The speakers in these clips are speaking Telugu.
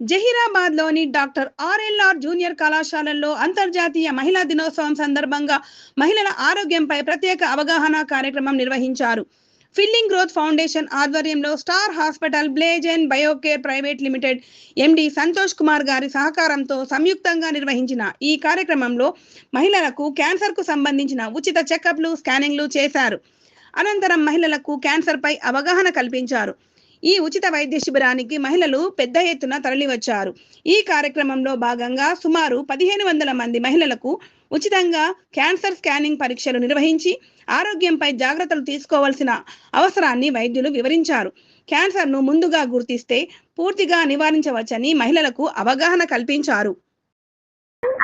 జహీరాబాద్లోని డాక్టర్ ఆర్ఎల్ఆర్ జూనియర్ కళాశాలల్లో అంతర్జాతీయ మహిళా దినోత్సవం సందర్భంగా మహిళల ఆరోగ్యంపై ప్రత్యేక అవగాహన కార్యక్రమం నిర్వహించారు. ఫీలింగ్ గ్రోత్ ఫౌండేషన్ ఆధ్వర్యంలో star hospital blaze and Biocare private limited ఎండి సంతోష్ కుమార్ గారి సహకారంతో సంయుక్తంగా నిర్వహించిన ఈ కార్యక్రమంలో మహిళలకు క్యాన్సర్కు సంబంధించిన ఉచిత చెకప్లు, స్కానింగ్లు చేశారు. అనంతరం మహిళలకు క్యాన్సర్పై అవగాహన కల్పించారు. ఈ ఉచిత వైద్య శిబిరానికి మహిళలు పెద్ద ఎత్తున తరలివచ్చారు. ఈ కార్యక్రమంలో భాగంగా సుమారు 1500 మంది మహిళలకు ఉచితంగా క్యాన్సర్ స్కానింగ్ పరీక్షలు నిర్వహించి ఆరోగ్యంపై జాగ్రత్తలు తీసుకోవాల్సిన అవసరాన్ని వైద్యులు వివరించారు. క్యాన్సర్ను ముందుగా గుర్తిస్తే పూర్తిగా నివారించవచ్చని మహిళలకు అవగాహన కల్పించారు.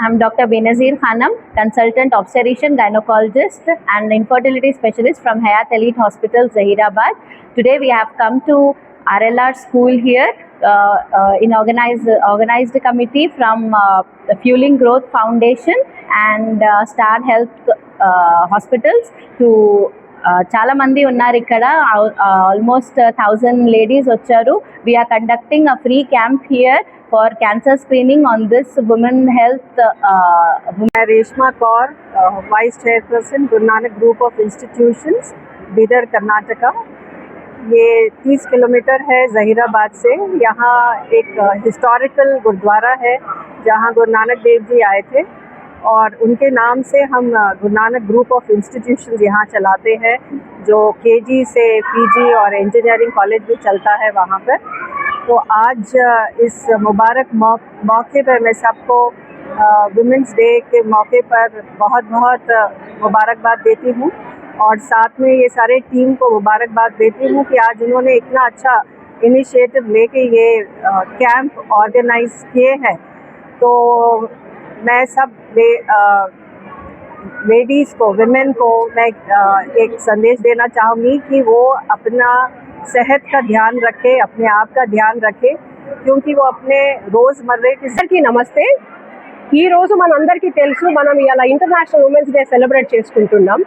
I'm Dr. Benazir Khanam, consultant obstetrician, gynecologist and infertility specialist from Hayat Elite Hospital, Zahirabad. Today we have come to RLR school here in organized committee from Fueling Growth Foundation and Star Health Hospitals to చాలా మంది ఉన్నారు ఇక్కడ. ఆల్మోస్ట్ 1000 లేడీస్ వచ్చారు. We are conducting a free camp here for cancer screening on this women health. Reshma Kaur, vice chairperson Guru Nanak group of institutions, Bidar, Karnataka. ये 30 किलोमीटर है जहीराबाद से। यहाँ एक हिस्टोरिकल गुरुद्वारा है जहाँ गुरु नानक देव जी आए थे और उनके नाम से हम गुरु नानक ग्रुप ऑफ इंस्टीट्यूशंस यहाँ चलाते हैं, जो केजी से पीजी और इंजीनियरिंग कॉलेज भी चलता है वहाँ पर। तो आज इस मुबारक मौके पर मैं सबको वुमेंस डे के मौके पर बहुत बहुत मुबारकबाद देती हूँ और साथ में ये सारे टीम को मुबारकबाद देती हूँ कि आज उन्होंने इतना अच्छा इनिशिएटिव लेके ये कैंप ऑर्गेनाइज किए हैं। तो मैं सब लेडीज़ को, विमेन को मैं एक संदेश देना चाहूँगी कि वो अपना सेहत का ध्यान रखे, अपने आप का ध्यान रखे, क्योंकि वो अपने रोज़मर्रे की నమస్తే. ఈ రోజు మనందరికీ తెలుసు, మనం ఇలా ఇంటర్నేషనల్ ఉమెన్స్ డే సెలబ్రేట్ చేసుకుంటున్నాం.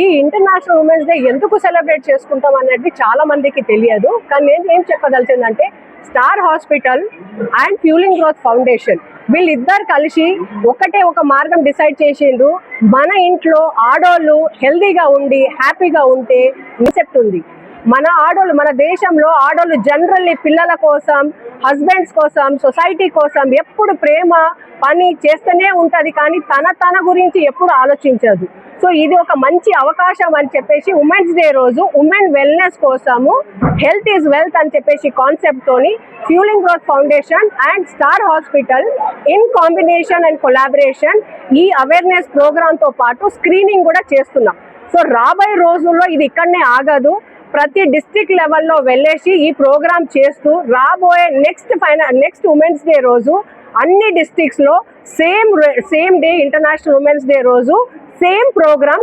ఈ ఇంటర్నేషనల్ ఉమెన్స్ డే ఎందుకు సెలబ్రేట్ చేసుకుంటాం అనేది చాలా మందికి తెలియదు. కానీ నేను ఏం చెప్పదలిచిందంటే, star hospital and fuelling growth foundation వీళ్ళిద్దరు కలిసి ఒక మార్గం డిసైడ్ చేసిండ్రు. మన ఇంట్లో ఆడోళ్ళు హెల్దీగా ఉండి హ్యాపీగా ఉంటే కాన్సెప్ట్ ఉంది. మన ఆడోళ్ళు, మన దేశంలో ఆడోళ్ళు జనరల్లీ పిల్లల కోసం, హస్బెండ్స్ కోసం, సొసైటీ కోసం ఎప్పుడు ప్రేమ పని చేస్తూనే ఉంటుంది, కానీ తన గురించి ఎప్పుడు ఆలోచించదు. సో ఇది ఒక మంచి అవకాశం అని చెప్పేసి ఉమెన్స్ డే రోజు ఉమెన్ వెల్నెస్ కోసము, హెల్త్ ఈజ్ వెల్త్ అని చెప్పేసి కాన్సెప్ట్ తోని fuelling growth foundation and star hospital in combination and collaboration ఈ అవేర్నెస్ ప్రోగ్రామ్తో పాటు స్క్రీనింగ్ కూడా చేస్తున్నాం. సో రాబోయే రోజుల్లో ఇది ఇక్కడనే ఆగదు. ప్రతి డిస్ట్రిక్ట్ లెవెల్లో వెళ్ళేసి ఈ ప్రోగ్రామ్ చేస్తూ రాబోయే నెక్స్ట్ ఉమెన్స్ డే రోజు అన్ని డిస్ట్రిక్ట్స్లో same day international women's day రోజు సేమ్ ప్రోగ్రామ్